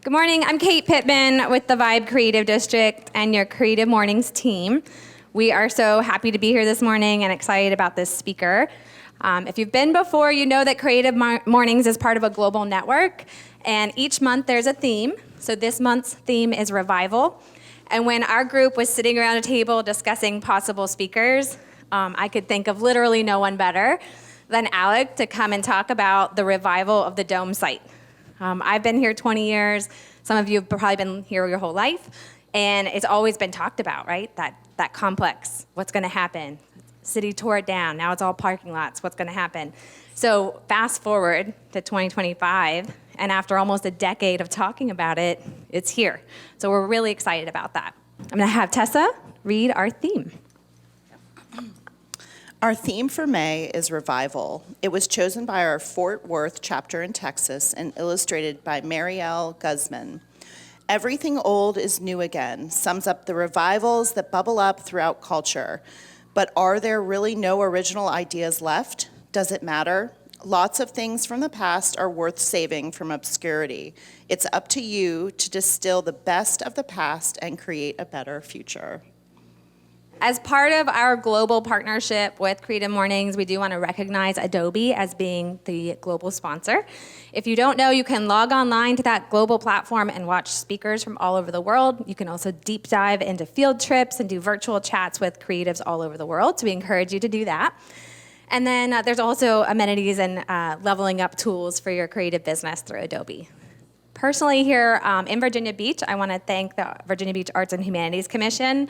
Good morning. I'm Kate Pittman with the Vibe Creative District and your Creative Mornings team. We are so happy to be here this morning and excited about this speaker. If you've been before, you know that Creative Mornings is part of a global network, and each month there's a theme. So this month's theme is revival. And when our group was sitting around a table discussing possible speakers, I could think of literally no one better than Alec to come and talk about the revival of the Dome site. I've been here 20 years. Some of you have probably been here your whole life. And it's always been talked about, right? That complex, what's gonna happen? City tore it down, now it's all parking lots, what's gonna happen? So fast forward to 2025, and after almost a decade of talking about it, it's here. So we're really excited about that. I'm gonna have Tessa read our theme. Our theme for May is revival. It was chosen by our Fort Worth chapter in Texas and illustrated by Marielle Guzman. Everything old is new again sums up the revivals that bubble up throughout culture. But are there really no original ideas left? Does it matter? Lots of things from the past are worth saving from obscurity. It's up to you to distill the best of the past and create a better future. As part of our global partnership with Creative Mornings, we do want to recognize Adobe as being the global sponsor. If you don't know, you can log online to that global platform and watch speakers from all over the world. You can also deep dive into field trips and do virtual chats with creatives all over the world, so we encourage you to do that. And then there's also amenities and leveling up tools for your creative business through Adobe. Personally here in Virginia Beach, I want to thank the Virginia Beach Arts and Humanities Commission.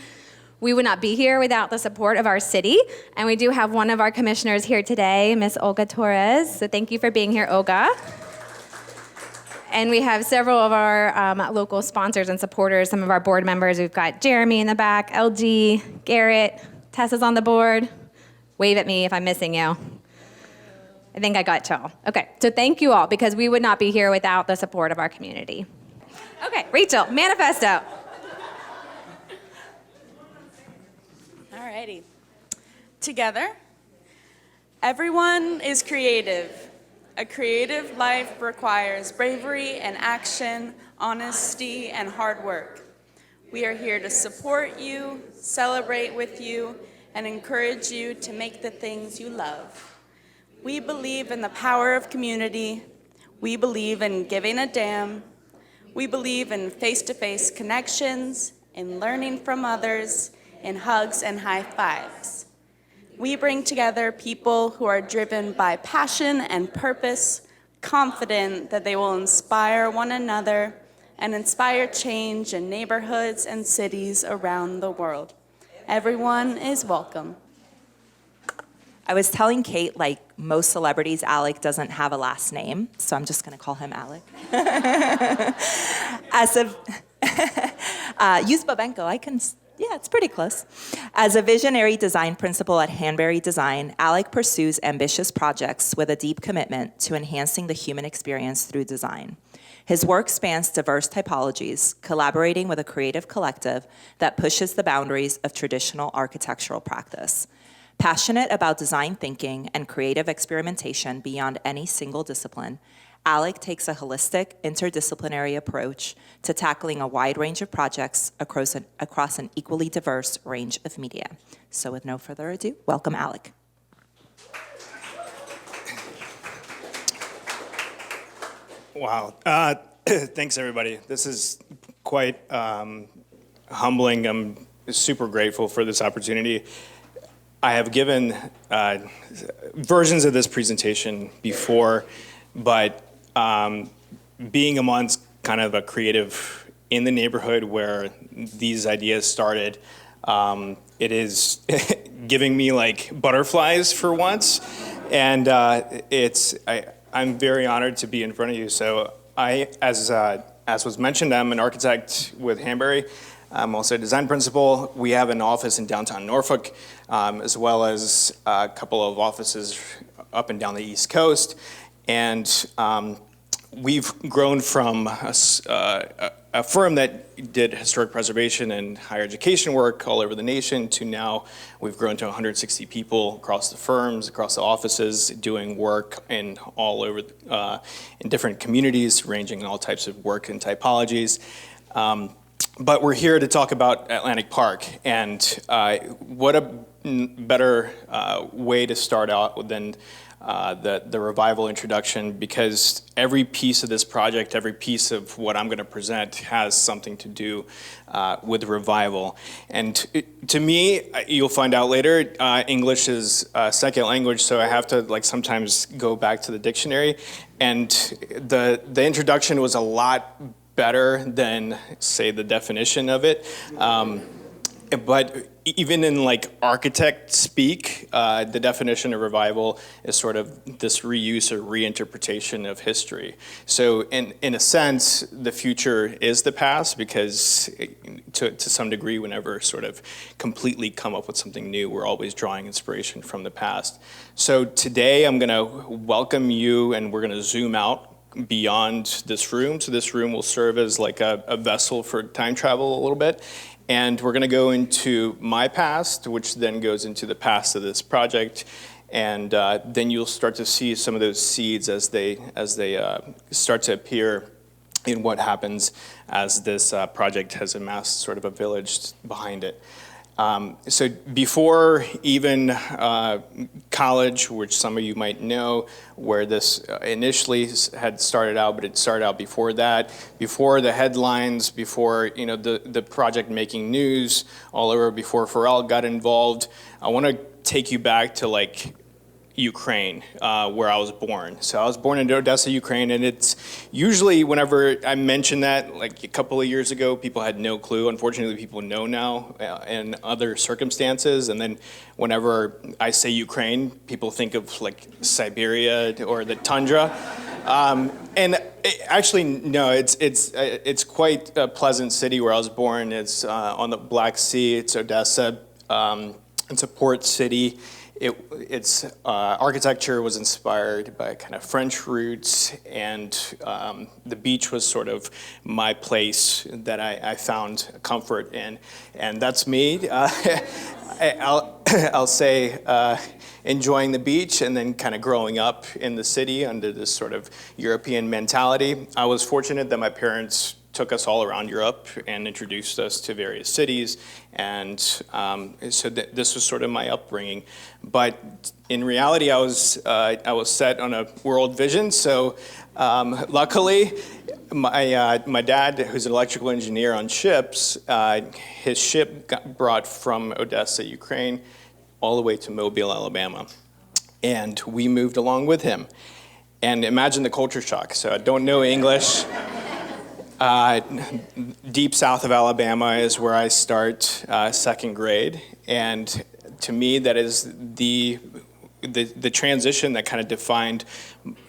We would not be here without the support of our city, and we do have one of our commissioners here today, Miss Olga Torres, so thank you for being here, Olga. And we have several of our local sponsors and supporters, some of our board members. We've got Jeremy in the back, LG, Garrett, Tessa's on the board. Wave at me if I'm missing you. I think I got y'all. Okay, so thank you all, because we would not be here without the support of our community. Okay, Rachel, manifesto. Alrighty. Together, everyone is creative. A creative life requires bravery and action, honesty and hard work. We are here to support you, celebrate with you, and encourage you to make the things you love. We believe in the power of community. We believe in giving a damn. We believe in face-to-face connections, in learning from others, in hugs and high fives. We bring together people who are driven by passion and purpose, confident that they will inspire one another and inspire change in neighborhoods and cities around the world. Everyone is welcome. I was telling Kate, like most celebrities, Alec doesn't have a last name, so I'm just gonna call him Alec. As of Yuzhbabenko, yeah, it's pretty close. As a visionary design principal at Hanbury Design, Alec pursues ambitious projects with a deep commitment to enhancing the human experience through design. His work spans diverse typologies, collaborating with a creative collective that pushes the boundaries of traditional architectural practice. Passionate about design thinking and creative experimentation beyond any single discipline, Alec takes a holistic, interdisciplinary approach to tackling a wide range of projects across an equally diverse range of media. So with no further ado, welcome Alec. Wow. Thanks, everybody. This is quite humbling. I'm super grateful for this opportunity. I have given versions of this presentation before, but being amongst kind of a creative in the neighborhood where these ideas started, it is giving me like butterflies for once, and I'm very honored to be in front of you. So as was mentioned, I'm an architect with Hanbury. I'm also a design principal. We have an office in downtown Norfolk, as well as a couple of offices up and down the East Coast. And we've grown from a a firm that did historic preservation and higher education work all over the nation to now we've grown to 160 people across the firms, across the offices, doing work in all over, in different communities, ranging in all types of work and typologies. But we're here to talk about Atlantic Park, and what a better way to start out than the revival introduction, because every piece of this project, every piece of what I'm going to present has something to do with revival. And to me, you'll find out later, English is a second language, so I have to sometimes go back to the dictionary. And the introduction was a lot better than, say, the definition of it. But even in architect speak, the definition of revival is sort of this reuse or reinterpretation of history. So in a sense, the future is the past, because to some degree, we never sort of completely come up with something new. We're always drawing inspiration from the past. So today I'm gonna welcome you, and we're gonna zoom out beyond this room. So this room will serve as like a vessel for time travel a little bit. And we're gonna go into my past, which then goes into the past of this project. And then you'll start to see some of those seeds as they start to appear in what happens as this project has amassed sort of a village behind it. So before even college, which some of you might know, where this initially had started out, but it started out before that, before the headlines, before the project making news all over, before Pharrell got involved. I want to take you back to Ukraine, where I was born. So I was born in Odessa, Ukraine, and it's usually whenever I mention that, a couple of years ago, people had no clue. Unfortunately, people know now in other circumstances. And then whenever I say Ukraine, people think of Siberia or the tundra. And actually, no, it's quite a pleasant city where I was born. It's on the Black Sea. It's Odessa. It's a port city. Its architecture was inspired by kind of French roots, and the beach was sort of my place that I found comfort in, and that's me. I'll say enjoying the beach, and then kind of growing up in the city under this sort of European mentality. I was fortunate that my parents took us all around Europe and introduced us to various cities, and so this was sort of my upbringing. But in reality, I was set on a world vision. So luckily, my dad, who's an electrical engineer on ships, his ship got brought from Odessa, Ukraine, all the way to Mobile, Alabama, and we moved along with him. And imagine the culture shock. So I don't know English. Deep south of Alabama is where I start second grade, and to me that is the transition that kind of defined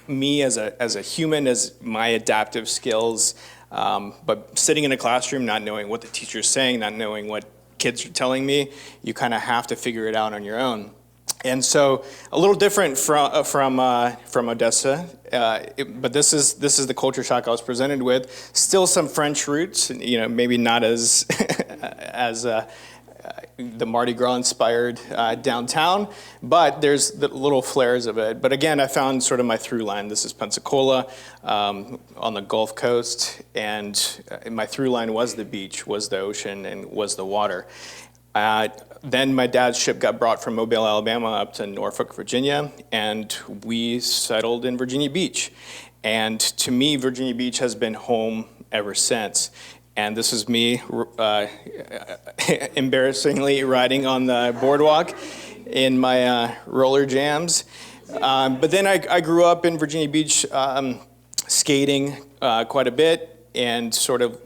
me as a human, as my adaptive skills. But sitting in a classroom, not knowing what the teacher's saying, not knowing what kids are telling me, you kind of have to figure it out on your own. And so a little different from Odessa, but this is the culture shock I was presented with. Still some French roots, maybe not as as the Mardi Gras inspired downtown, but there's the little flares of it. But again, I found sort of my through line. This is Pensacola on the Gulf Coast, and my through line was the beach, was the ocean, and was the water. Then my dad's ship got brought from Mobile, Alabama up to Norfolk, Virginia, and we settled in Virginia Beach. And to me, Virginia Beach has been home ever since. And this is me embarrassingly riding on the boardwalk in my roller jams. But then I grew up in Virginia Beach skating quite a bit, and sort of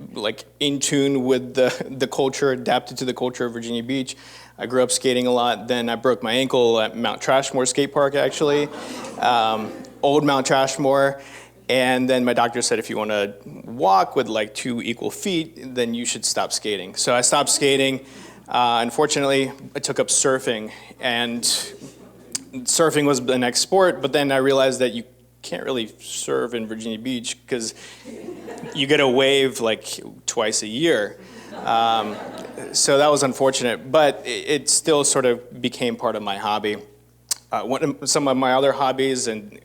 in tune with the culture, adapted to the culture of Virginia Beach. I grew up skating a lot. Then I broke my ankle at Mount Trashmore Skate Park, actually, old Mount Trashmore. And then my doctor said, if you want to walk with 2 equal feet, then you should stop skating. So I stopped skating. Unfortunately, I took up surfing, and surfing was the next sport. But then I realized that can't really surf in Virginia Beach because you get a wave like twice a year. So that was unfortunate, but it still sort of became part of my hobby. Some of my other hobbies, and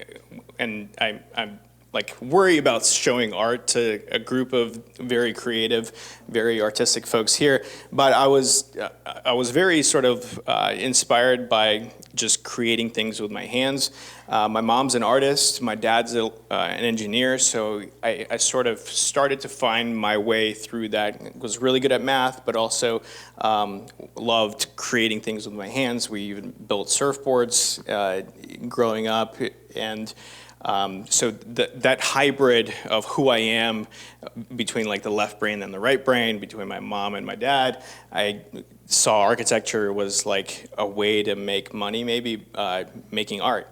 I'm like worry about showing art to a group of very creative, very artistic folks here. But I was very sort of inspired by just creating things with my hands. My mom's an artist. My dad's an engineer. So I sort of started to find my way through that. Was really good at math, but also loved creating things with my hands. We even built surfboards growing up, and so that hybrid of who I am between like the left brain and the right brain, between my mom and my dad, I saw architecture was like a way to make money, maybe making art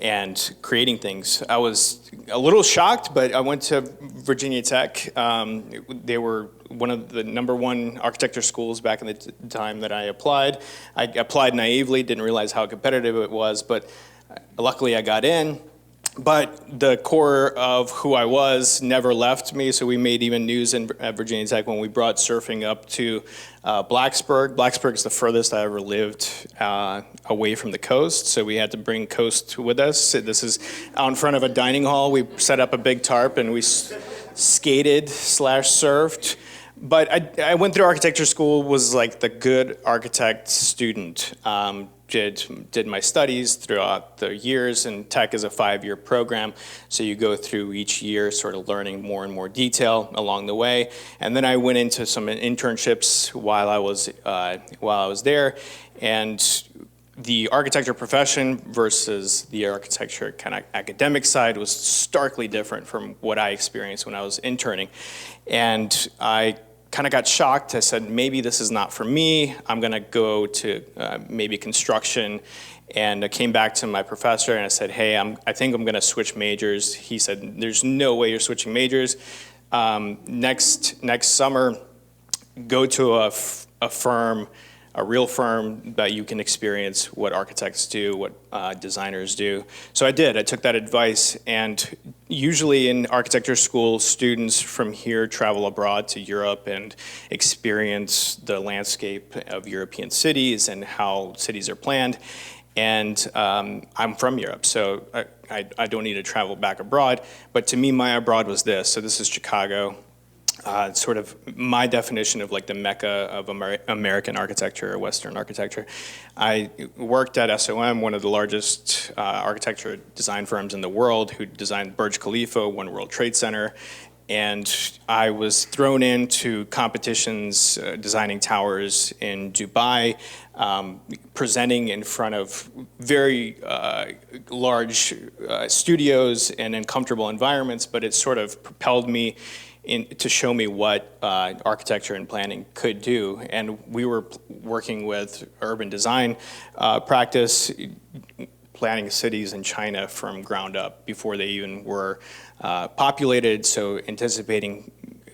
and creating things. I was a little shocked, but I went to Virginia Tech. They were one of the #1 architecture schools back in the time that I applied. I applied naively, didn't realize how competitive it was, but luckily I got in. But the core of who I was never left me, so we made even news at Virginia Tech when we brought surfing up to Blacksburg. Blacksburg's the furthest I ever lived away from the coast, so we had to bring coast with us. This is out in front of a dining hall. We set up a big tarp and we skated/surfed. But I went through architecture school, was like the good architect student. Did my studies throughout the years, and Tech is a 5-year program, so you go through each year sort of learning more and more detail along the way. And then I went into some internships while I was there, and the architecture profession versus the architecture kind of academic side was starkly different from what I experienced when I was interning. And I kind of got shocked. I said, maybe this is not for me. I'm going to go to maybe construction. And I came back to my professor and I said, hey, I think I'm going to switch majors. He said, there's no way you're switching majors. Next summer, go to a firm, a real firm that you can experience what architects do, what designers do. So I did. I took that advice, and usually in architecture school, students from here travel abroad to Europe and experience the landscape of European cities and how cities are planned. And I'm from Europe, so I don't need to travel back abroad. But to me, my abroad was this. So this is Chicago. Sort of my definition of like the mecca of American architecture or Western architecture. I worked at SOM, one of the largest architecture design firms in the world, who designed Burj Khalifa, One World Trade Center. And I was thrown into competitions designing towers in Dubai, presenting in front of very large studios and in comfortable environments, but it sort of propelled me to show me what architecture and planning could do. And we were working with urban design practice, planning cities in China from ground up before they even were populated. So anticipating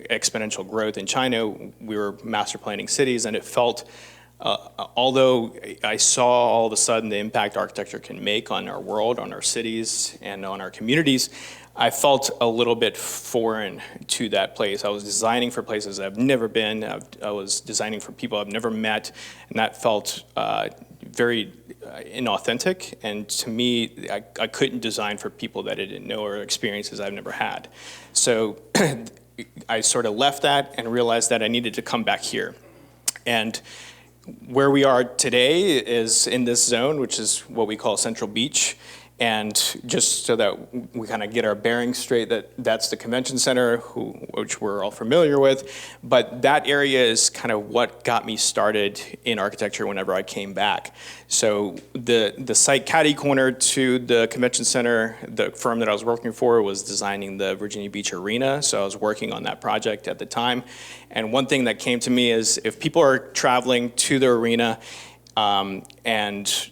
exponential growth in China, we were master planning cities, and it felt, although I saw all of a sudden the impact architecture can make on our world, on our cities, and on our communities, I felt a little bit foreign to that place. I was designing for places I've never been. I was designing for people I've never met, and that felt very inauthentic. And to me, I couldn't design for people that I didn't know or experiences I've never had. So I sort of left that and realized that I needed to come back here. And where we are today is in this zone, which is what we call Central Beach. And just so that we kind of get our bearings straight, that's the convention center, which we're all familiar with. But that area is kind of what got me started in architecture whenever I came back. So the site catty corner to the convention center, the firm that I was working for was designing the Virginia Beach Arena. So I was working on that project at the time. And one thing that came to me is if people are traveling to the arena and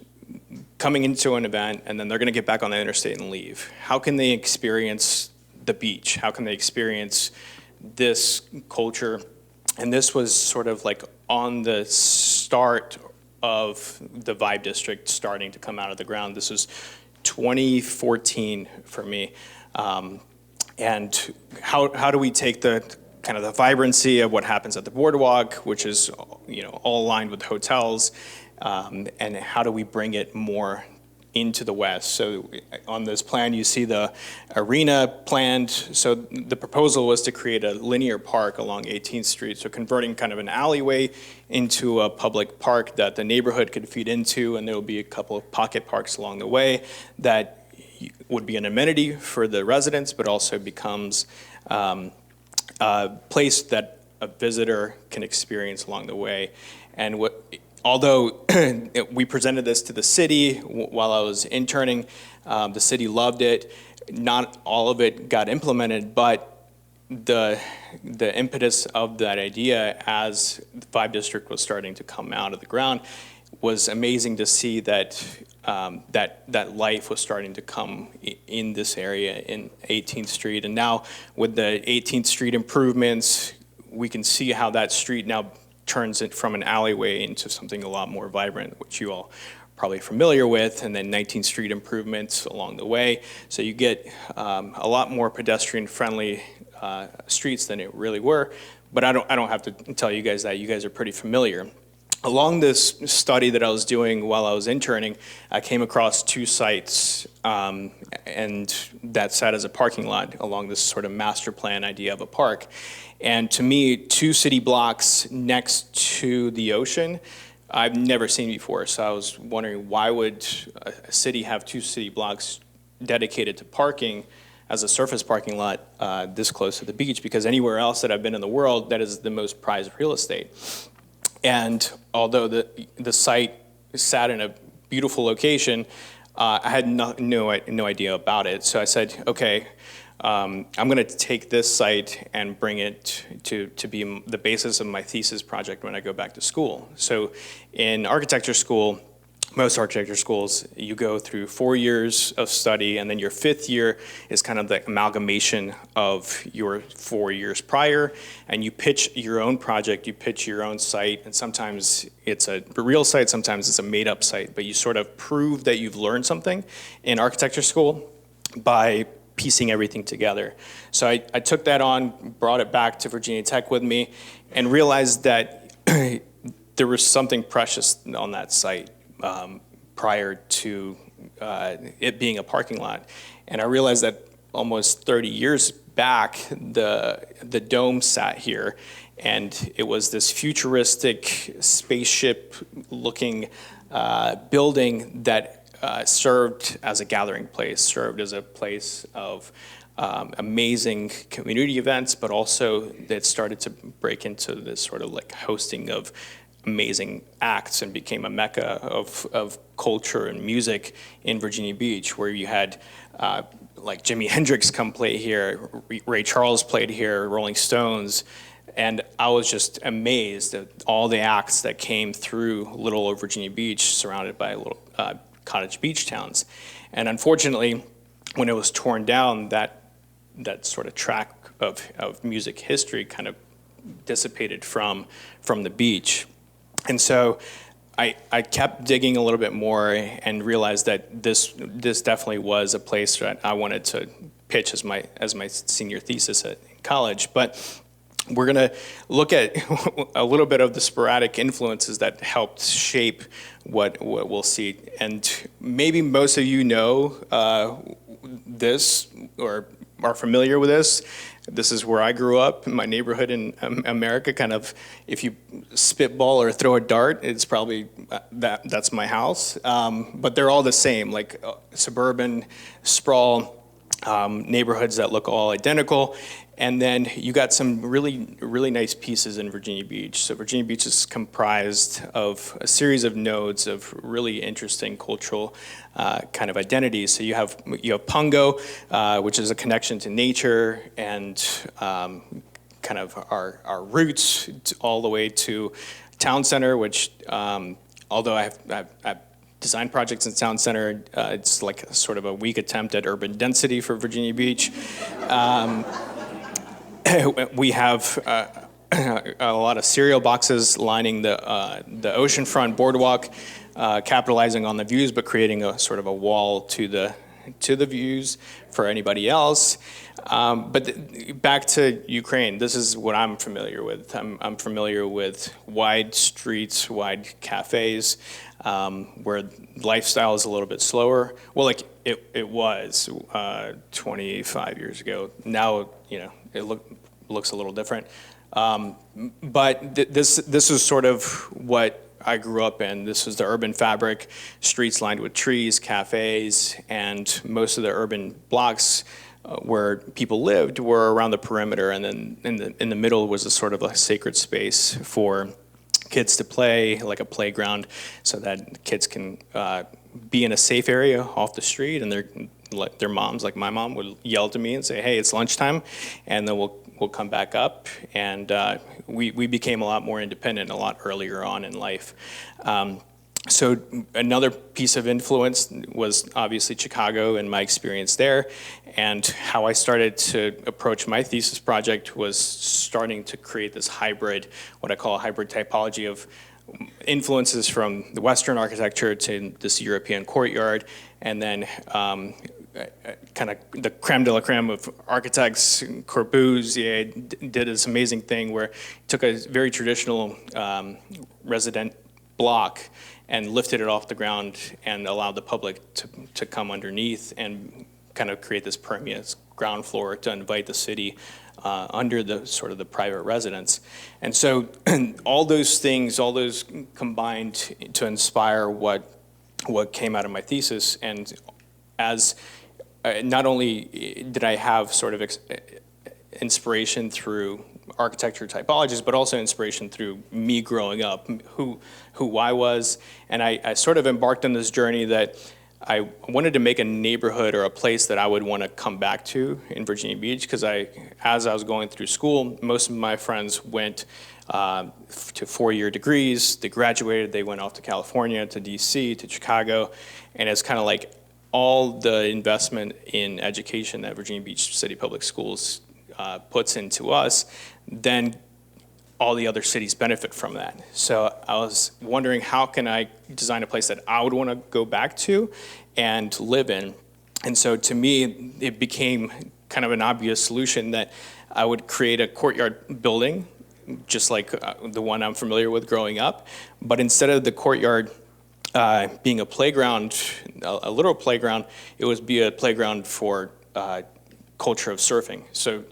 coming into an event, and then they're going to get back on the interstate and leave, how can they experience the beach? How can they experience this culture? And this was sort of like on the start of the Vibe District starting to come out of the ground. This was 2014 for me. And how do we take the kind of the vibrancy of what happens at the boardwalk, which is, all aligned with hotels, and how do we bring it more into the west? So on this plan, you see the arena planned. So the proposal was to create a linear park along 18th Street, so converting kind of an alleyway into a public park that the neighborhood could feed into, and there will be a couple of pocket parks along the way that would be an amenity for the residents, but also becomes a place that a visitor can experience along the way. And although we presented this to the city while I was interning, the city loved it. Not all of it got implemented, but the impetus of that idea as the Vibe District was starting to come out of the ground was amazing to see that that life was starting to come in this area in 18th Street. And now with the 18th Street improvements, we can see how that street now turns it from an alleyway into something a lot more vibrant, which you all are probably familiar with, and then 19th Street improvements along the way. So you get a lot more pedestrian-friendly streets than it really were. But I don't have to tell you guys that. You guys are pretty familiar. Along this study that I was doing while I was interning, I came across two sites, and that sat as a parking lot along this sort of master plan idea of a park. And to me, 2 city blocks next to the ocean, I've never seen before. So I was wondering, why would a city have 2 city blocks dedicated to parking as a surface parking lot this close to the beach? Because anywhere else that I've been in the world, that is the most prized real estate. And although the site sat in a beautiful location, I had no idea about it. So I said, okay, I'm going to take this site and bring it to be the basis of my thesis project when I go back to school. So in architecture school, most architecture schools, you go through 4 years of study, and then your 5th year is kind of the amalgamation of your 4 years prior, and you pitch your own project, you pitch your own site, and sometimes it's a real site, sometimes it's a made-up site, but you sort of prove that you've learned something in architecture school by piecing everything together. So I took that on, brought it back to Virginia Tech with me, and realized that there was something precious on that site. Prior to it being a parking lot. And I realized that almost 30 years back, the dome sat here, and it was this futuristic spaceship-looking building that served as a gathering place, served as a place of amazing community events, but also that started to break into this sort of like hosting of amazing acts and became a mecca of culture and music in Virginia Beach, where you had like Jimi Hendrix come play here, Ray Charles played here, Rolling Stones, and I was just amazed at all the acts that came through little old Virginia Beach, surrounded by little cottage beach towns. And unfortunately, when it was torn down, that sort of track of music history kind of dissipated from the beach. And so I kept digging a little bit more and realized that this definitely was a place that I wanted to pitch as my senior thesis in college. But we're going to look at a little bit of the sporadic influences that helped shape what we'll see. And maybe most of you know this or are familiar with this. This is where I grew up, in my neighborhood in America. Kind of, if you spitball or throw a dart, it's probably that's my house. But they're all the same, like suburban sprawl neighborhoods that look all identical. And then you got some really nice pieces in Virginia Beach. So Virginia Beach is comprised of a series of nodes of really interesting cultural kind of identities. So you have Pungo, which is a connection to nature and kind of our roots all the way to Town Center, which although I've design projects in Town Center, it's like sort of a weak attempt at urban density for Virginia Beach. We have a lot of cereal boxes lining the oceanfront boardwalk, capitalizing on the views, but creating a sort of a wall to to the views for anybody else. Back to Ukraine, this is what I'm familiar with. I'm familiar with wide streets, wide cafes, where lifestyle is a little bit slower. Well, like it was 25 years ago. Now, it looks a little different. But this is sort of what I grew up in. This was the urban fabric, streets lined with trees, cafes, and most of the urban blocks where people lived were around the perimeter, and then in the middle was a sort of a sacred space for kids to play, like a playground, so that kids can be in a safe area off the street, and their moms, like my mom, would yell to me and say, "Hey, it's lunchtime," and then we'll come back up, and we became a lot more independent a lot earlier on in life. So another piece of influence was obviously Chicago and my experience there, and how I started to approach my thesis project was starting to create this hybrid, what I call a hybrid typology of influences from the Western architecture to this European courtyard, and then kind of the creme de la creme of architects. Corbusier did this amazing thing where he took a very traditional resident block and lifted it off the ground and allowed the public to come underneath and kind of create this permeous ground floor to invite the city under the sort of the private residence. And so all those things, all those combined to inspire what came out of my thesis. And as not only did I have sort of inspiration through architecture typologies, but also inspiration through me growing up, who I was. And I sort of embarked on this journey that I wanted to make a neighborhood or a place that I would want to come back to in Virginia Beach, because as I was going through school, most of my friends went to 4-year degrees. They graduated, they went off to California, to DC, to Chicago, and it's kind of like all the investment in education that Virginia Beach City Public Schools puts into us, then all the other cities benefit from that. So I was wondering, how can I design a place that I would want to go back to and live in? And so to me, it became kind of an obvious solution that I would create a courtyard building, just like the one I'm familiar with growing up. But instead of the courtyard being a playground, a literal playground, it would be a playground for culture of surfing. So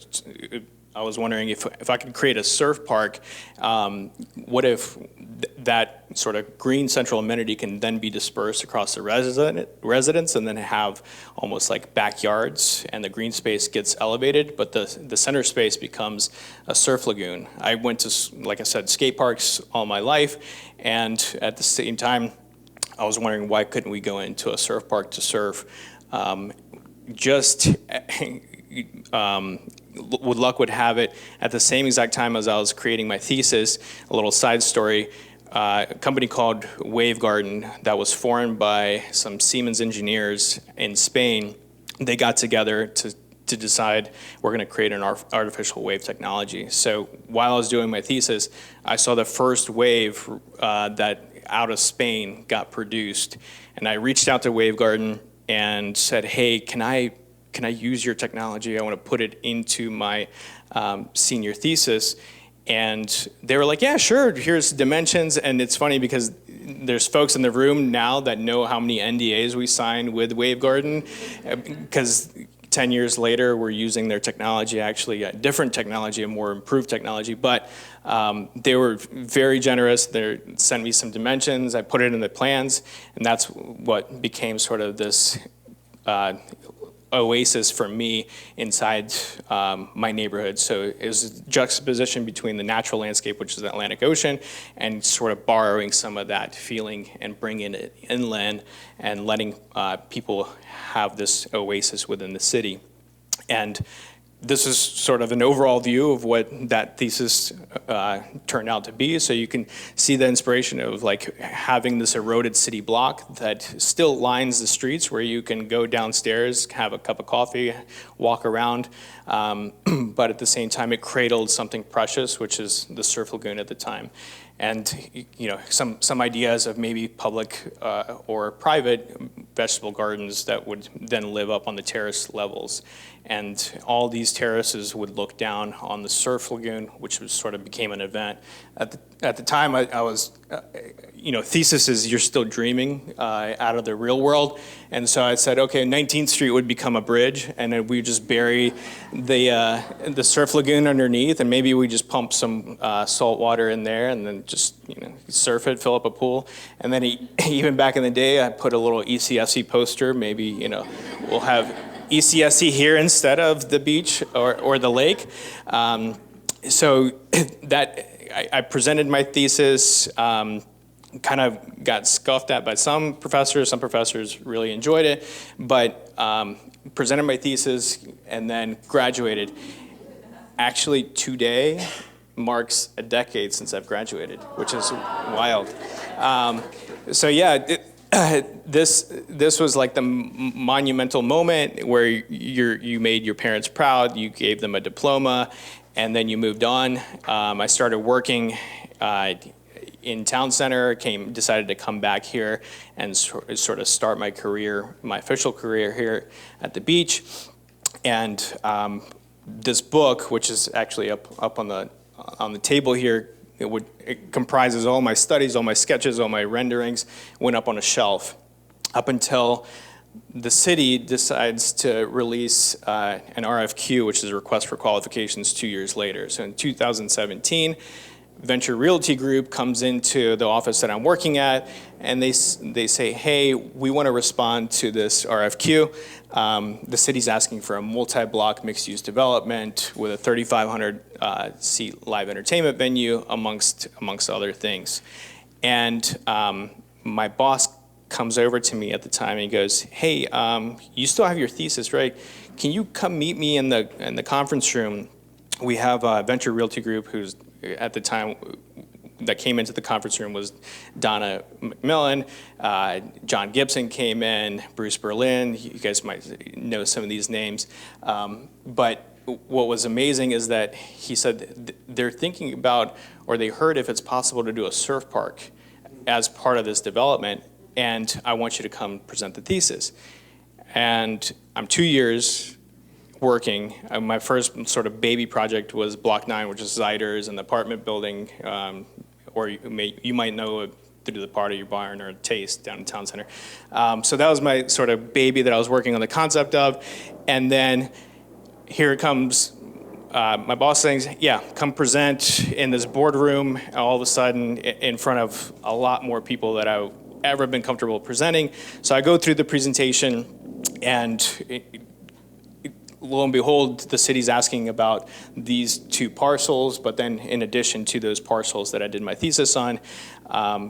I was wondering if I could create a surf park, what if that sort of green central amenity can then be dispersed across the residence and then have almost like backyards, and the green space gets elevated, but the center space becomes a surf lagoon. I went to, like I said, skate parks all my life, and at the same time, I was wondering, why couldn't we go into a surf park to surf? Would luck would have it, at the same exact time as I was creating my thesis, a little side story, a company called Wave Garden that was formed by some Siemens engineers in Spain, they got together to decide we're going to create an artificial wave technology. So while I was doing my thesis, I saw the first wave that out of Spain got produced, and I reached out to Wave Garden and said, "Hey, can I use your technology? I want to put it into my senior thesis." And they were like, "Yeah, sure, here's dimensions." And it's funny because there's folks in the room now that know how many NDAs we signed with Wave Garden, because 10 years later, we're using their technology, actually a different technology, a more improved technology. But they were very generous. They sent me some dimensions. I put it in the plans, and that's what became sort of this oasis for me inside my neighborhood. So it was a juxtaposition between the natural landscape, which is the Atlantic Ocean, and sort of borrowing some of that feeling and bringing it inland and letting people have this oasis within the city. And this is sort of an overall view of what that thesis turned out to be. So you can see the inspiration of like having this eroded city block that still lines the streets, where you can go downstairs, have a cup of coffee, walk around. But at the same time, it cradled something precious, which is the surf lagoon at the time. and some ideas of maybe public or private vegetable gardens that would then live up on the terrace levels. And all these terraces would look down on the surf lagoon, which was sort of became an event. At the time, I was, theses, you're still dreaming out of the real world. And so I said, okay, 19th Street would become a bridge, and then we just bury the surf lagoon underneath, and maybe we just pump some salt water in there, and then just surf it, fill up a pool. And then even back in the day, I put a little ECFC poster. Maybe we'll have ECSC here instead of the beach or the lake. So that I presented my thesis, kind of got scoffed at by some professors. Some professors really enjoyed it, but presented my thesis and then graduated. Actually, today marks a decade since I've graduated, which is wild. So yeah. This was like the monumental moment where you made your parents proud, you gave them a diploma, and then you moved on. I started working in town center, decided to come back here and sort of start my career, my official career here at the beach. And this book, which is actually up on the table here, it comprises all my studies, all my sketches, all my renderings, went up on a shelf up until the city decides to release an RFQ, which is a request for qualifications 2 years later. So in 2017, Venture Realty Group comes into the office that I'm working at, and they say, hey, we want to respond to this RFQ. The city's asking for a multi-block mixed-use development with a 3,500 seat live entertainment venue, amongst other things. And my boss comes over to me at the time and he goes, hey, you still have your thesis, right? Can you come meet me in the conference room? We have Venture Realty Group, who's at the time that came into the conference room was Donna McMillan, John Gibson came in, Bruce Berlin. You guys might know some of these names. But what was amazing is that he said they're thinking about, or they heard if it's possible to do a surf park as part of this development, and I want you to come present the thesis. And I'm 2 years working. My first sort of baby project was Block 9, which is Ziders, an apartment building, or you might know it through the Part of Your Barn or Taste down in Town Center. So that was my sort of baby that I was working on the concept of. And then here it comes, my boss saying, yeah, come present in this boardroom, all of a sudden in front of a lot more people that I've ever been comfortable presenting. So I go through the presentation, and lo and behold, the city's asking about these two parcels, but then in addition to those parcels that I did my thesis on.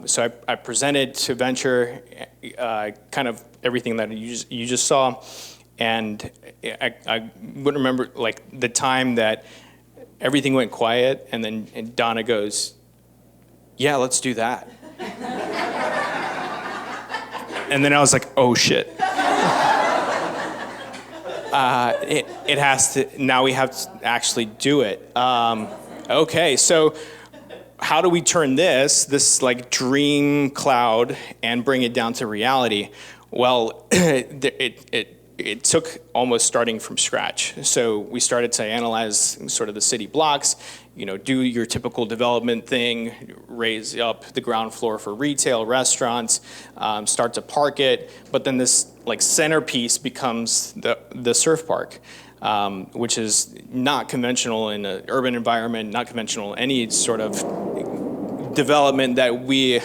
So I presented to Venture kind of everything that you just saw. And I would remember like the time that everything went quiet, and then Donna goes, yeah, let's do that. And then I was like, oh shit. It has to, now we have to actually do it. Okay, so how do we turn this like dream cloud and bring it down to reality? Well, it took almost starting from scratch. So we started to analyze sort of the city blocks, do your typical development thing, raise up the ground floor for retail, restaurants, start to park it, but then this like centerpiece becomes the surf park, which is not conventional in an urban environment, not conventional in any sort of development that we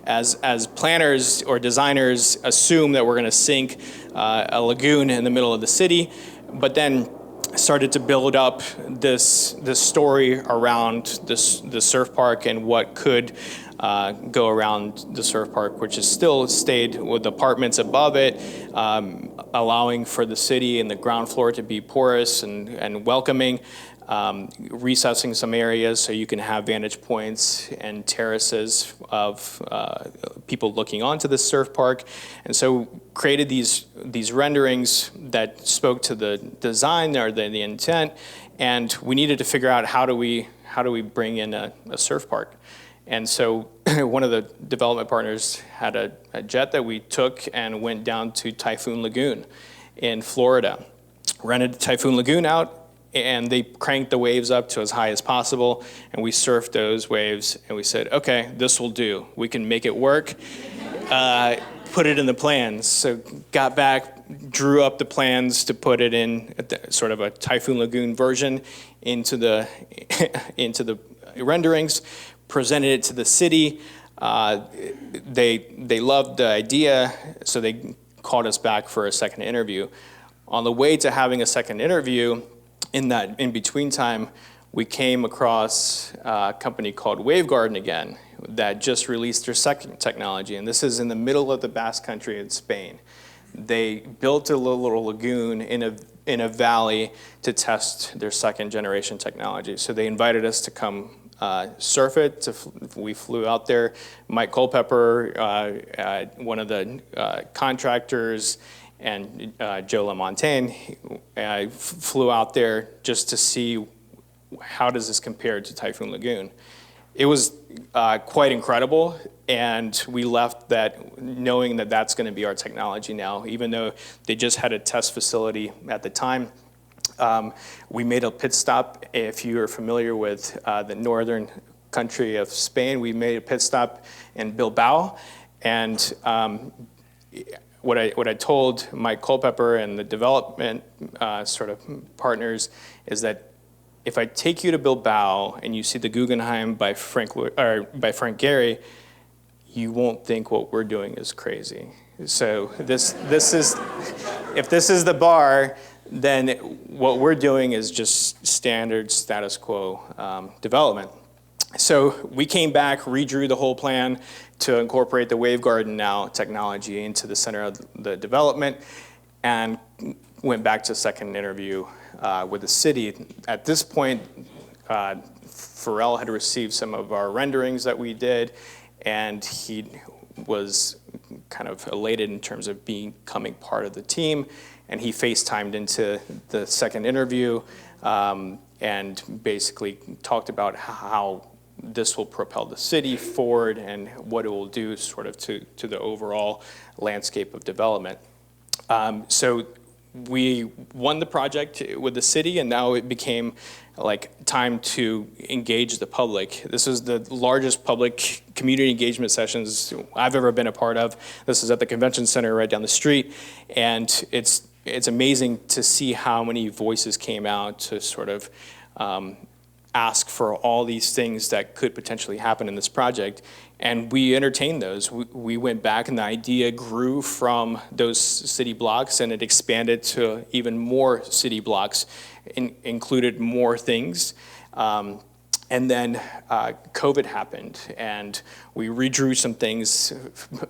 as planners or designers assume that we're going to sink a lagoon in the middle of the city, but then started to build up this story around the surf park and what could go around the surf park, which is still stayed with apartments above it, allowing for the city and the ground floor to be porous and welcoming, recessing some areas so you can have vantage points and terraces of people looking onto the surf park. And so created these renderings that spoke to the design or the intent, and we needed to figure out how do we bring in a surf park. And so one of the development partners had a jet that we took and went down to Typhoon Lagoon in Florida. Rented Typhoon Lagoon out, and they cranked the waves up to as high as possible, and we surfed those waves, and we said, okay, this will do. We can make it work. Put it in the plans. So got back, drew up the plans to put it in sort of a Typhoon Lagoon version into the renderings, presented it to the city. They loved the idea, so they called us back for a second interview. On the way to having a second interview, in that in-between time, we came across a company called Wavegarden again that just released their second technology, and this is in the middle of the Basque Country in Spain. They built a little lagoon in a valley to test their second generation technology. So they invited us to come surf it. We flew out there. Mike Culpepper, one of the contractors, and Joe LaMontagne flew out there just to see how does this compare to Typhoon Lagoon. It was quite incredible, and we left that knowing that that's going to be our technology now, even though they just had a test facility at the time. We made a pit stop. If you're familiar with the northern country of Spain, we made a pit stop in Bilbao, and what I told Mike Culpepper and the development sort of partners is that if I take you to Bilbao and you see the Guggenheim by Frank Gehry, you won't think what we're doing is crazy. So this is, if this is the bar, then what we're doing is just standard status quo development. So we came back, redrew the whole plan to incorporate the Wavegarden now technology into the center of the development, and went back to a second interview with the city. At this point, Pharrell had received some of our renderings that we did, and he was kind of elated in terms of becoming part of the team, and he FaceTimed into the second interview and basically talked about how this will propel the city forward and what it will do sort of to the overall landscape of development. So we won the project with the city, and now it became like time to engage the public. This is the largest public community engagement sessions I've ever been a part of. This is at the convention center right down the street, and it's amazing to see how many voices came out to sort of ask for all these things that could potentially happen in this project. And we entertained those. We went back, and the idea grew from those city blocks, and it expanded to even more city blocks, included more things. And then COVID happened, and we redrew some things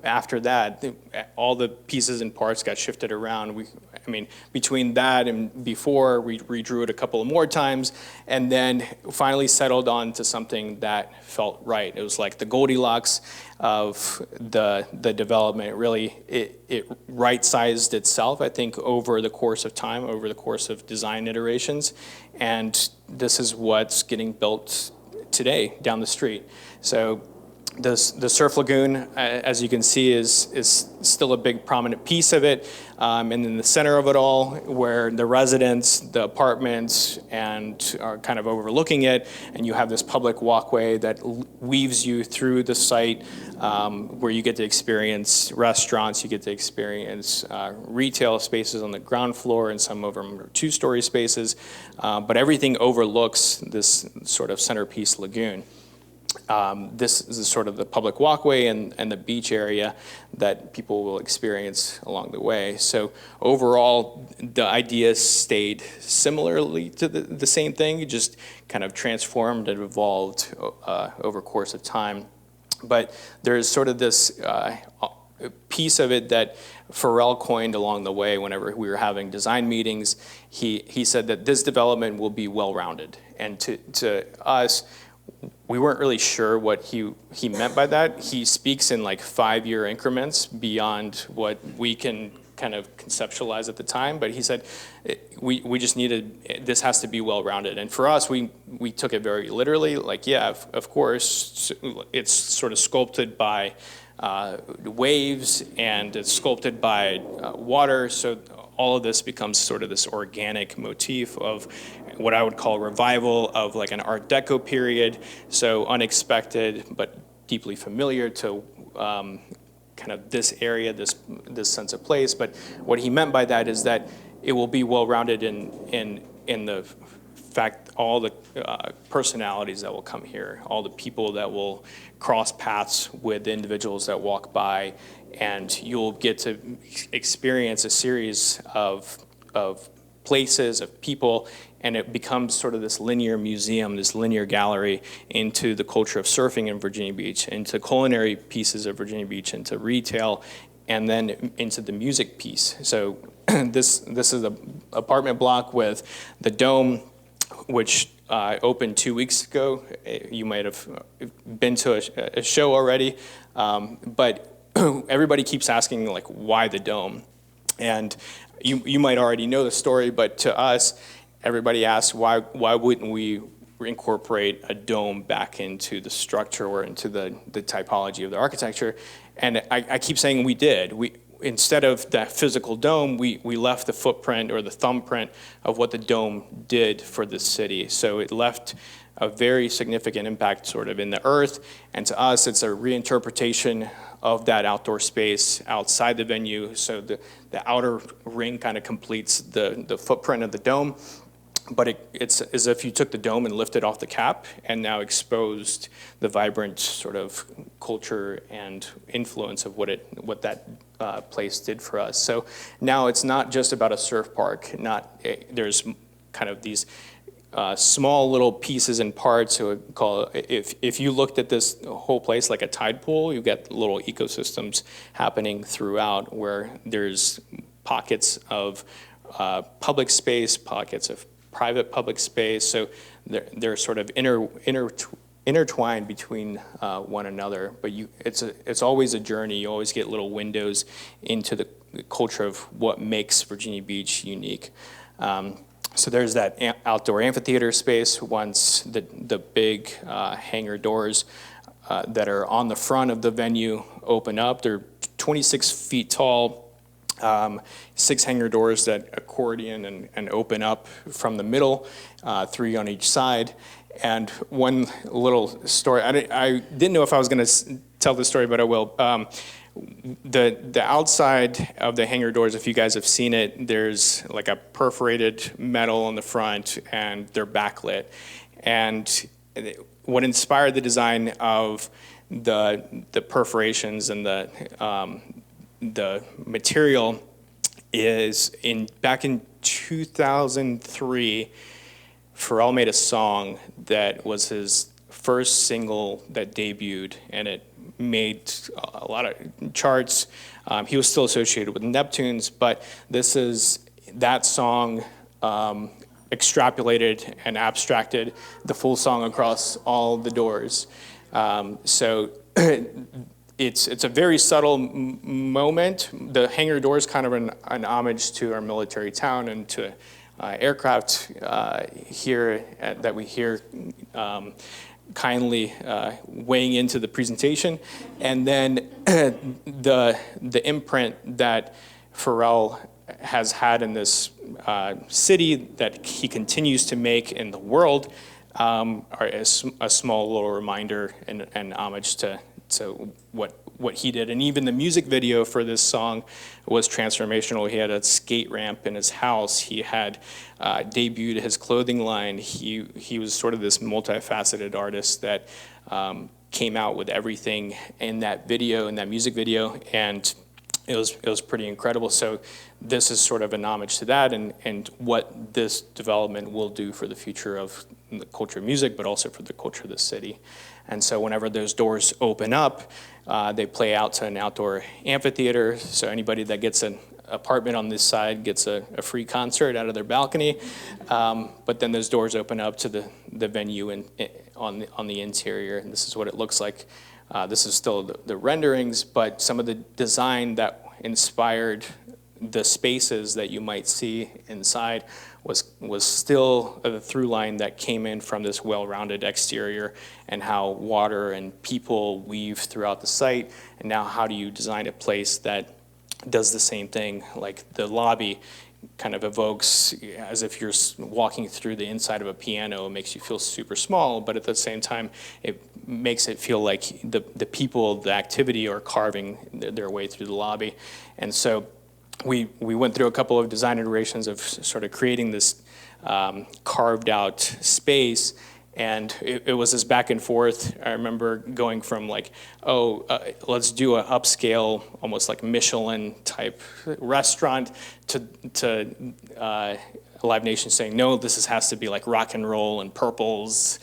after that. All the pieces and parts got shifted around. I mean, between that and before, we redrew it a couple of more times, and then finally settled on to something that felt right. It was like the Goldilocks of the development. Really, it right-sized itself, I think, over the course of time, over the course of design iterations, and this is what's getting built today down the street. So the Surf Lagoon, as you can see, is still a big prominent piece of it. And in the center of it all, where the residents, the apartments, and are kind of overlooking it, and you have this public walkway that weaves you through the site, where you get to experience restaurants, you get to experience retail spaces on the ground floor, and some of them are two-story spaces. But everything overlooks this sort of centerpiece lagoon. This is sort of the public walkway and the beach area that people will experience along the way. So overall, the idea stayed similarly to the same thing, just kind of transformed and evolved over course of time. But there's sort of this piece of it that Pharrell coined along the way whenever we were having design meetings. He said that this development will be well-rounded. And to us, we weren't really sure what he meant by that. He speaks in like 5-year increments beyond what we can kind of conceptualize at the time, but he said we just needed, this has to be well-rounded. And for us, we took it very literally, like, yeah, of course, it's sort of sculpted by waves, and it's sculpted by water, so all of this becomes sort of this organic motif of what I would call revival of like an Art Deco period, so unexpected but deeply familiar to kind of this area, this sense of place. But what he meant by that is that it will be well-rounded in the fact, all the personalities that will come here, all the people that will cross paths with individuals that walk by, and you'll get to experience a series of places, of people, and it becomes sort of this linear museum, this linear gallery into the culture of surfing in Virginia Beach, into culinary pieces of Virginia Beach, into retail, and then into the music piece. So this is an apartment block with the Dome, which opened 2 weeks ago. You might have been to a show already, but everybody keeps asking, like, why the Dome? And you might already know the story, but to us, everybody asks, why wouldn't we incorporate a dome back into the structure or into the typology of the architecture? And I keep saying we did. Instead of that physical dome, we left the footprint or the thumbprint of what the dome did for the city. So it left a very significant impact sort of in the earth, and to us it's a reinterpretation of that outdoor space outside the venue. So the outer ring kind of completes the footprint of the dome, but it's as if you took the dome and lifted off the cap and now exposed the vibrant sort of culture and influence of what that place did for us. So now it's not just about a surf park. There's kind of these small little pieces and parts. So if you looked at this whole place like a tide pool, you get little ecosystems happening throughout, where there's pockets of public space, pockets of private public space. So they're sort of intertwined between one another. But it's always a journey. You always get little windows into the culture of what makes Virginia Beach unique. So there's that outdoor amphitheater space. Once the big hangar doors that are on the front of the venue open up, they're 26 feet tall, 6 hangar doors that accordion and open up from the middle, 3 on each side. And one little story, I didn't know if I was going to tell this story, but I will. The outside of the hangar doors, if you guys have seen it, there's like a perforated metal on the front, and they're backlit. And what inspired the design of the perforations and the material is back in 2003, Pharrell made a song that was his first single that debuted, and it made a lot of charts. He was still associated with Neptunes, but this is that song extrapolated and abstracted the full song across all the doors. So it's a very subtle moment. The hangar door is kind of an homage to our military town and to aircraft here that we hear kindly weighing into the presentation. And then the imprint that Pharrell has had in this city that he continues to make in the world are a small little reminder and homage to what he did. And even the music video for this song was transformational. He had a skate ramp in his house. He had debuted his clothing line. He was sort of this multifaceted artist that came out with everything in that video, in that music video, and it was pretty incredible. So this is sort of an homage to that and what this development will do for the future of the culture of music, but also for the culture of the city. And so whenever those doors open up, they play out to an outdoor amphitheater. So anybody that gets an apartment on this side gets a free concert out of their balcony. But then those doors open up to the venue on the interior. And this is what it looks like. This is still the renderings, but some of the design that inspired the spaces that you might see inside was still a through line that came in from this well-rounded exterior, and how water and people weave throughout the site. And now how do you design a place that does the same thing? Like the lobby kind of evokes as if you're walking through the inside of a piano. It makes you feel super small, but at the same time, it makes it feel like the people, the activity are carving their way through the lobby. And so we went through a couple of design iterations of sort of creating this carved out space. And it was this back and forth. I remember going from like, let's do an upscale, almost like Michelin type restaurant, to Live Nation saying, no, this has to be like rock and roll and purples.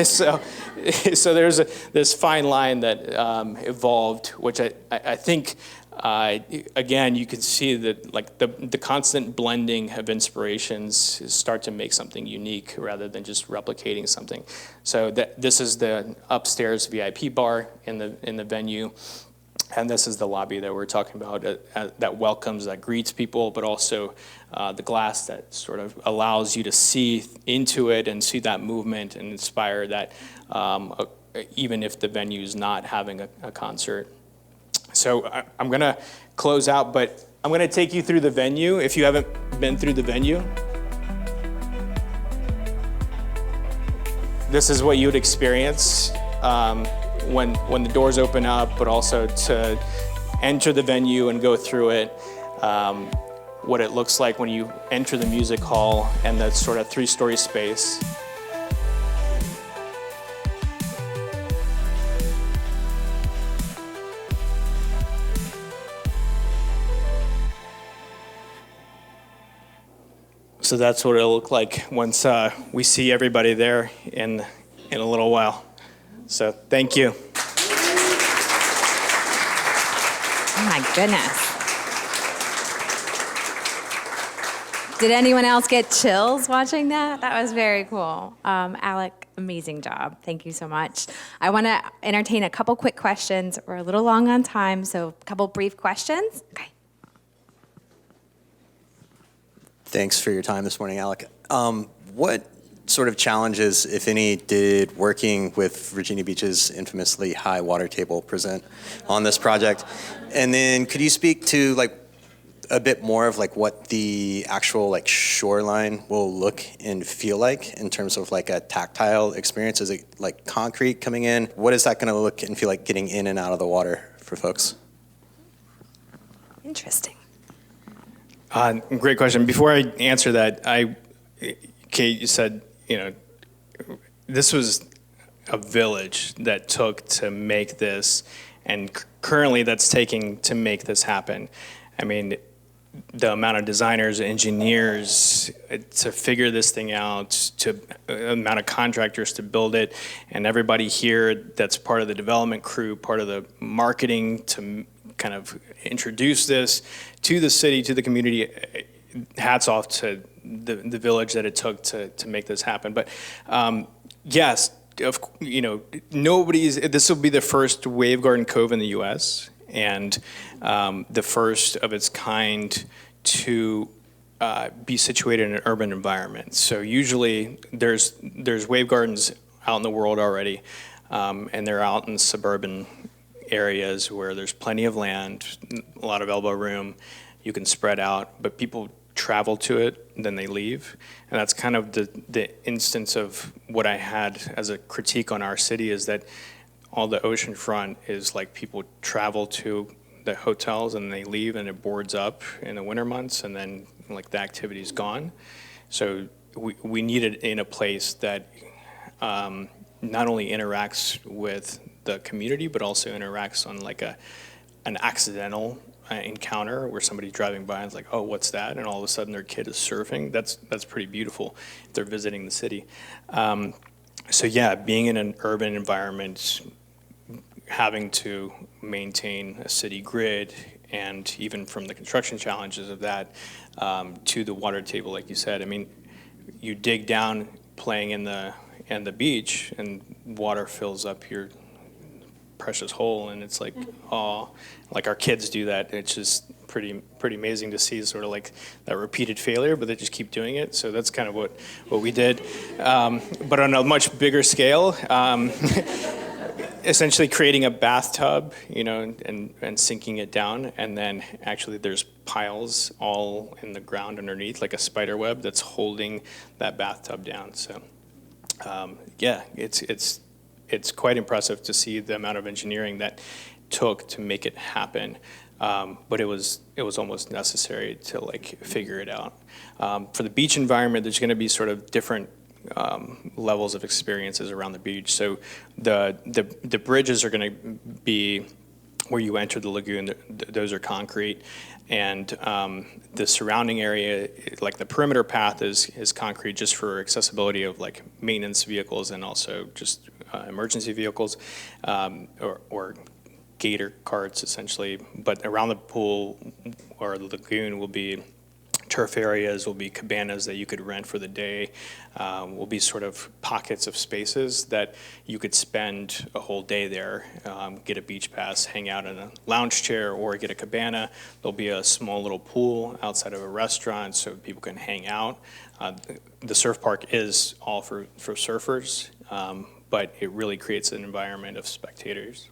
So there's this fine line that evolved, which I think, again, you can see that like the constant blending of inspirations start to make something unique rather than just replicating something. So this is the upstairs VIP bar in the venue, and this is the lobby that we're talking about that welcomes, that greets people, but also the glass that sort of allows you to see into it and see that movement and inspire that, even if the venue is not having a concert. So I'm going to close out, but I'm going to take you through the venue if you haven't been through the venue. This is what you would experience when the doors open up, but also to enter the venue and go through it, what it looks like when you enter the music hall and that sort of 3-story space. So that's what it'll look like once we see everybody there in a little while. So thank you. Oh my goodness. Did anyone else get chills watching that? That was very cool. Alec, amazing job. Thank you so much. I want to entertain a couple quick questions. We're a little long on time, so a couple brief questions. Okay. Thanks for your time this morning, Alec. What sort of challenges, if any, did working with Virginia Beach's infamously high water table present on this project? And then could you speak to like a bit more of like what the actual like shoreline will look and feel like in terms of like a tactile experience? Is it like concrete coming in? What is that going to look and feel like getting in and out of the water for folks? Interesting. Great question. Before I answer that, Kate, you said, this was a village that took to make this, and currently that's taking to make this happen. I mean, the amount of designers, engineers to figure this thing out, to amount of contractors to build it, and everybody here that's part of the development crew, part of the marketing to kind of introduce this to the city, to the community. Hats off to the village that it took to make this happen. But yes, this will be the first Wave Garden Cove in the U.S. and the first of its kind to be situated in an urban environment. So usually there's wave gardens out in the world already, and they're out in suburban areas where there's plenty of land, a lot of elbow room, you can spread out, but people travel to it, then they leave. And that's kind of the instance of what I had as a critique on our city, is that all the oceanfront is like people travel to the hotels and they leave and it boards up in the winter months, and then like the activity's gone. So we need it in a place that not only interacts with the community, but also interacts on like an accidental encounter where somebody's driving by and it's like, oh, what's that? And all of a sudden their kid is surfing. That's pretty beautiful if they're visiting the city. So yeah, being in an urban environment, having to maintain a city grid, and even from the construction challenges of that to the water table, like you said, I mean, you dig down playing in the beach and water fills up your precious hole, and it's like, oh, like our kids do that. It's just pretty amazing to see, sort of like that repeated failure, but they just keep doing it. So that's kind of what we did. But on a much bigger scale, essentially creating a bathtub, and sinking it down, and then actually there's piles all in the ground underneath, like a spider web that's holding that bathtub down. So yeah, it's quite impressive to see the amount of engineering that took to make it happen. But it was almost necessary to like figure it out. For the beach environment, there's going to be sort of different levels of experiences around the beach. So the bridges are going to be where you enter the lagoon. Those are concrete, and the surrounding area, like the perimeter path, is concrete just for accessibility of like maintenance vehicles and also just emergency vehicles or gator carts essentially. But around the pool or the lagoon will be turf areas, will be cabanas that you could rent for the day, will be sort of pockets of spaces that you could spend a whole day there, get a beach pass, hang out in a lounge chair, or get a cabana. There'll be a small little pool outside of a restaurant so people can hang out. The surf park is all for surfers, but it really creates an environment of spectators.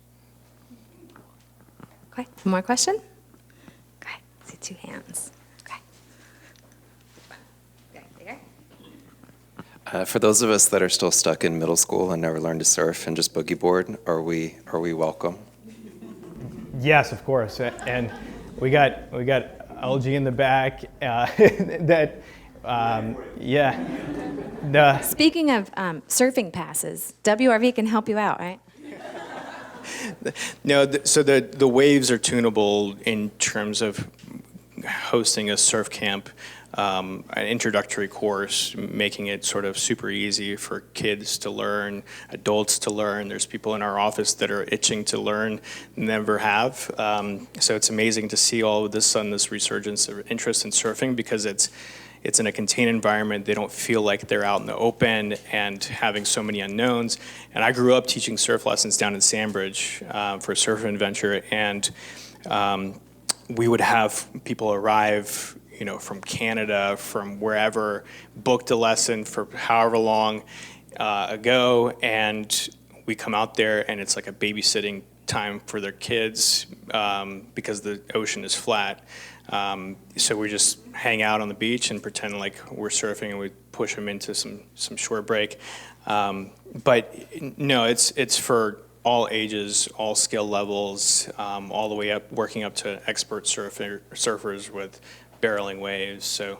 Okay, one more question? Okay, I see 2 hands. For those of us that are still stuck in middle school and never learned to surf and just boogie board, are we welcome? Yes, of course. And we got LG in the back. That yeah. Speaking of surfing passes, WRV can help you out, right? No, so the waves are tunable in terms of hosting a surf camp. An introductory course, making it sort of super easy for kids to learn, adults to learn. There's people in our office that are itching to learn, never have. So it's amazing to see all of this resurgence of interest in surfing, because it's in a contained environment. They don't feel like they're out in the open and having so many unknowns. And I grew up teaching surf lessons down in Sandbridge for Surf Adventure, and we would have people arrive from Canada, from wherever, booked a lesson for however long ago, and we come out there and it's like a babysitting time for their kids because the ocean is flat. So we just hang out on the beach and pretend like we're surfing, and we push them into some short break. But no, it's for all ages, all skill levels, all the way up, working up to expert surfers with barreling waves. So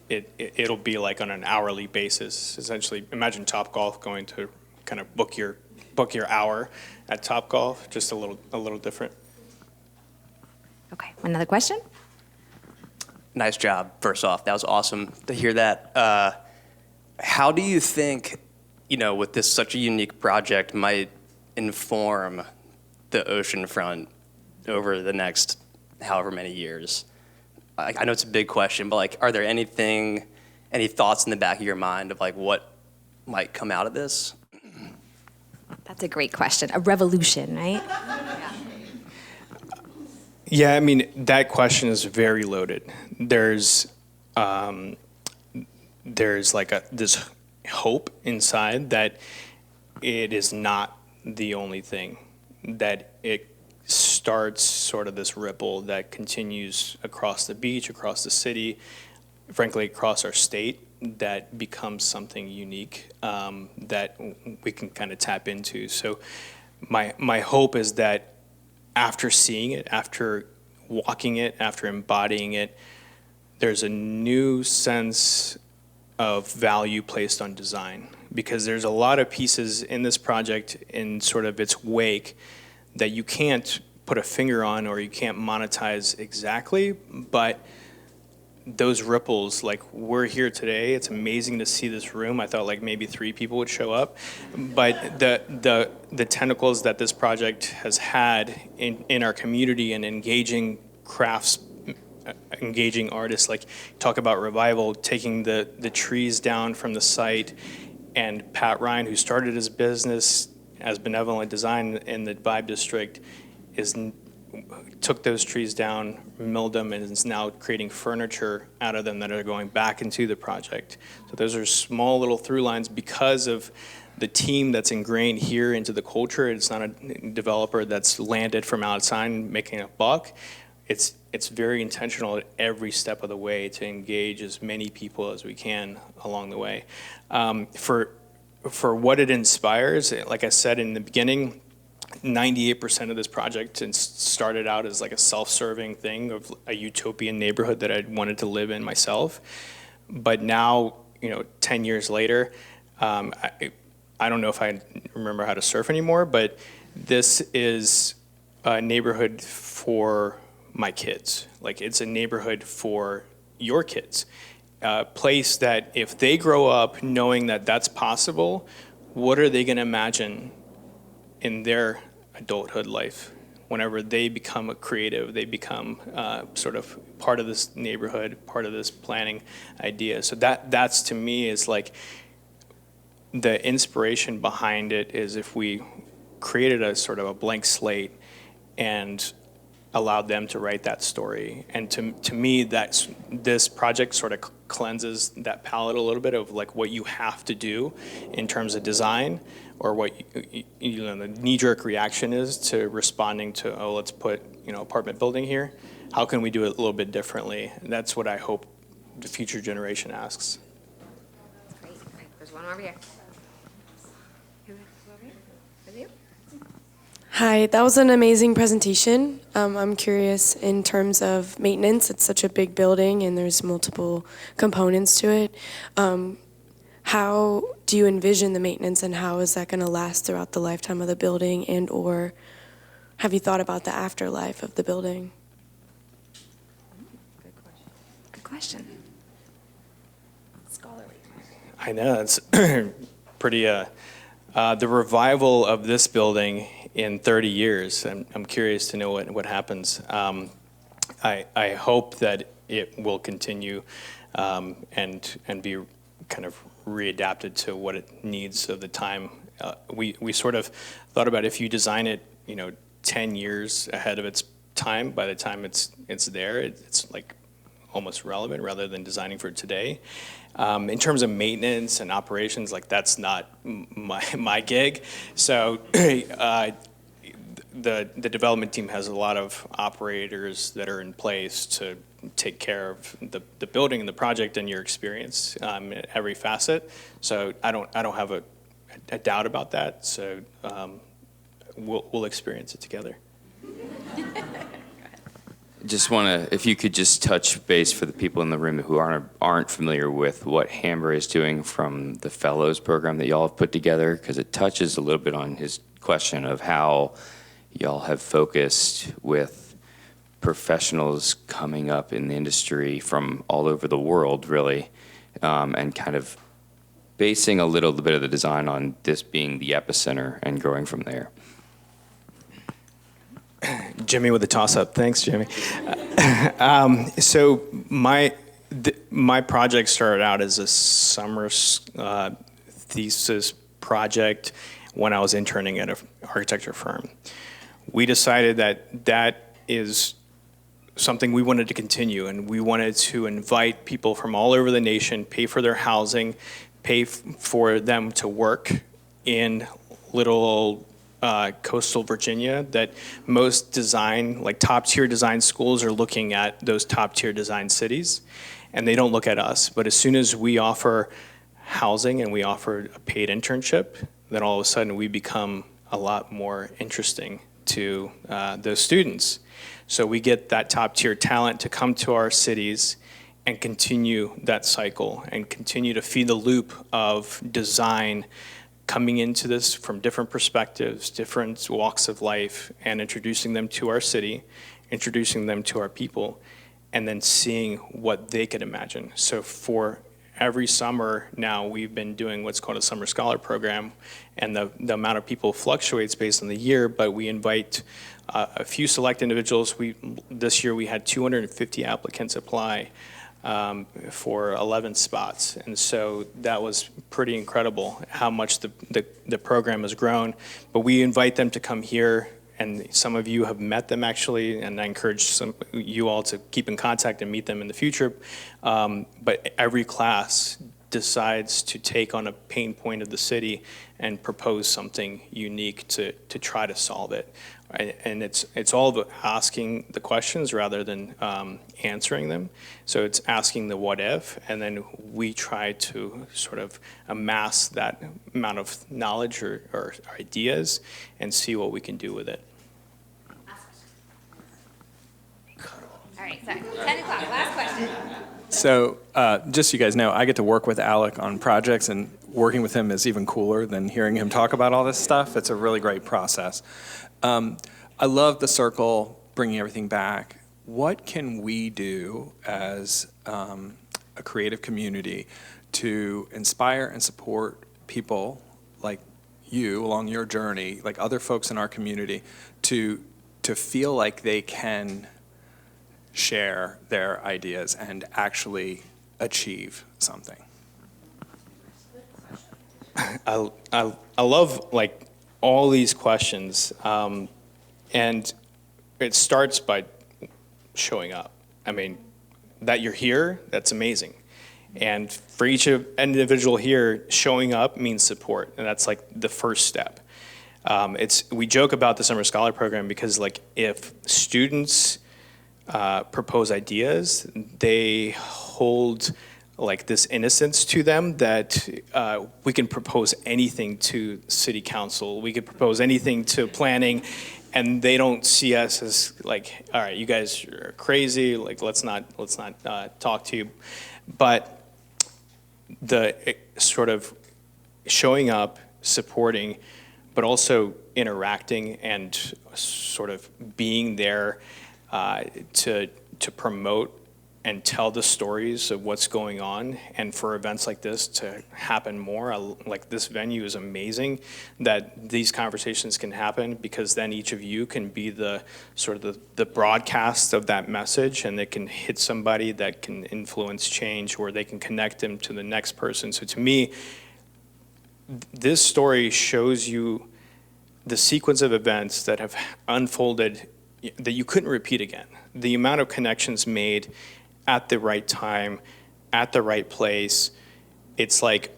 it'll be like on an hourly basis. Essentially, imagine Topgolf going to kind of book your hour at Topgolf, just a little different. Okay, another question? Nice job, first off. That was awesome to hear that. How do you think, with this such a unique project, might inform the oceanfront over the next however many years? I know it's a big question, but are there any thoughts in the back of your mind of what might come out of this? That's a great question. A revolution, right? Yeah, I mean, that question is very loaded. There's this hope inside that it is not the only thing, that it starts sort of this ripple that continues across the beach, across the city, frankly, across our state, that becomes something unique that we can kind of tap into. So my hope is that after seeing it, after walking it, after embodying it, there's a new sense of value placed on design, because there's a lot of pieces in this project in sort of its wake that you can't put a finger on or you can't monetize exactly, but those ripples, we're here today. It's amazing to see this room. I thought maybe 3 people would show up, but the tentacles that this project has had in our community and engaging crafts, engaging artists, talk about revival, taking the trees down from the site, and Pat Ryan, who started his business as Benevolent Design in the Vibe District, is took those trees down, milled them, and is now creating furniture out of them that are going back into the project. So those are small little through lines because of the team that's ingrained here into the culture. It's not a developer that's landed from outside and making a buck. It's very intentional at every step of the way to engage as many people as we can along the way. For what it inspires, like I said in the beginning, 98% of this project started out as like a self-serving thing of a utopian neighborhood that I wanted to live in myself. But now, 10 years later, I don't know if I remember how to surf anymore, but this is a neighborhood for my kids. Like, it's a neighborhood for your kids. A place that if they grow up knowing that that's possible, what are they going to imagine in their adulthood life? Whenever they become a creative, they become sort of part of this neighborhood, part of this planning idea. So that's to me is like the inspiration behind it is if we created a sort of a blank slate and allowed them to write that story. And to me, this project sort of cleanses that palette a little bit of like what you have to do in terms of design, or what the knee-jerk reaction is to responding to, oh, let's put apartment building here. How can we do it a little bit differently? And that's what I hope the future generation asks. Great. There's one over here. Who over here? Is it you? Hi, that was an amazing presentation. I'm curious in terms of maintenance. It's such a big building and there's multiple components to it. How do you envision the maintenance, and how is that going to last throughout the lifetime of the building, and or have you thought about the afterlife of the building? Good question. Scholarly. I know, it's pretty, the revival of this building in 30 years, I'm curious to know what happens. I hope that it will continue and be kind of readapted to what it needs of the time. We sort of thought about if you design it, 10 years ahead of its time, by the time it's there, it's like almost relevant rather than designing for today. In terms of maintenance and operations, like that's not my gig. So the development team has a lot of operators that are in place to take care of the building and the project and your experience in every facet. So I don't have a doubt about that. So we'll experience it together. Just want to, if you could just touch base for the people in the room who aren't familiar with what Hamber is doing from the Fellows program that y'all have put together, because it touches a little bit on his question of how y'all have focused with professionals coming up in the industry from all over the world, really, and kind of basing a little bit of the design on this being the epicenter and growing from there. Jimmy with the toss-up. Thanks, Jimmy. So my project started out as a summer thesis project when I was interning at an architecture firm. We decided that is something we wanted to continue, and we wanted to invite people from all over the nation, pay for their housing, pay for them to work in little coastal Virginia, that most design, like top tier design schools are looking at those top tier design cities, and they don't look at us. But as soon as we offer housing and we offer a paid internship, then all of a sudden we become a lot more interesting to those students. So we get that top tier talent to come to our cities and continue that cycle and continue to feed the loop of design coming into this from different perspectives, different walks of life, and introducing them to our city, introducing them to our people, and then seeing what they could imagine. So for every summer now, we've been doing what's called a summer scholar program, and the amount of people fluctuates based on the year, but we invite a few select individuals. This year we had 250 applicants apply for 11 spots, and so that was pretty incredible how much the program has grown. But we invite them to come here and some of you have met them actually, and I encourage you all to keep in contact and meet them in the future. But every class decides to take on a pain point of the city and propose something unique to try to solve it. And it's all about asking the questions rather than answering them. So it's asking the what if, and then we try to sort of amass that amount of knowledge or ideas and see what we can do with it. All right, so 10 o'clock, last question. So just so you guys know, I get to work with Alec on projects, and working with him is even cooler than hearing him talk about all this stuff. It's a really great process. I love the circle, bringing everything back. What can we do as a creative community to inspire and support people like you along your journey, like other folks in our community, to feel like they can share their ideas and actually achieve something? I love like all these questions, and it starts by showing up. I mean, that you're here, that's amazing. And for each individual here, showing up means support, and that's like the first step. We joke about the Summer Scholar Program because like if students propose ideas, they hold like this innocence to them that we can propose anything to city council, we could propose anything to planning, and they don't see us as like, all right, you guys are crazy, like let's not talk to you. But the sort of showing up, supporting, but also interacting and sort of being there to promote and tell the stories of what's going on, and for events like this to happen more. Like this venue is amazing that these conversations can happen, because then each of you can be the sort of the broadcast of that message, and it can hit somebody that can influence change, or they can connect them to the next person. So to me, this story shows you the sequence of events that have unfolded that you couldn't repeat again. The amount of connections made at the right time, at the right place. It's like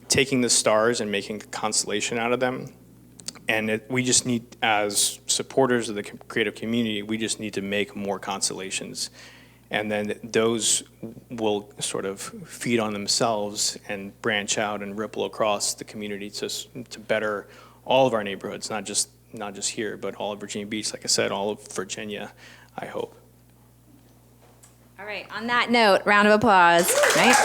taking the stars and making a constellation out of them. And we just need, as supporters of the creative community, we just need to make more constellations. And then those will sort of feed on themselves and branch out and ripple across the community to better all of our neighborhoods, not just here, but all of Virginia Beach, like I said, all of Virginia, I hope. All right, on that note, round of applause, right?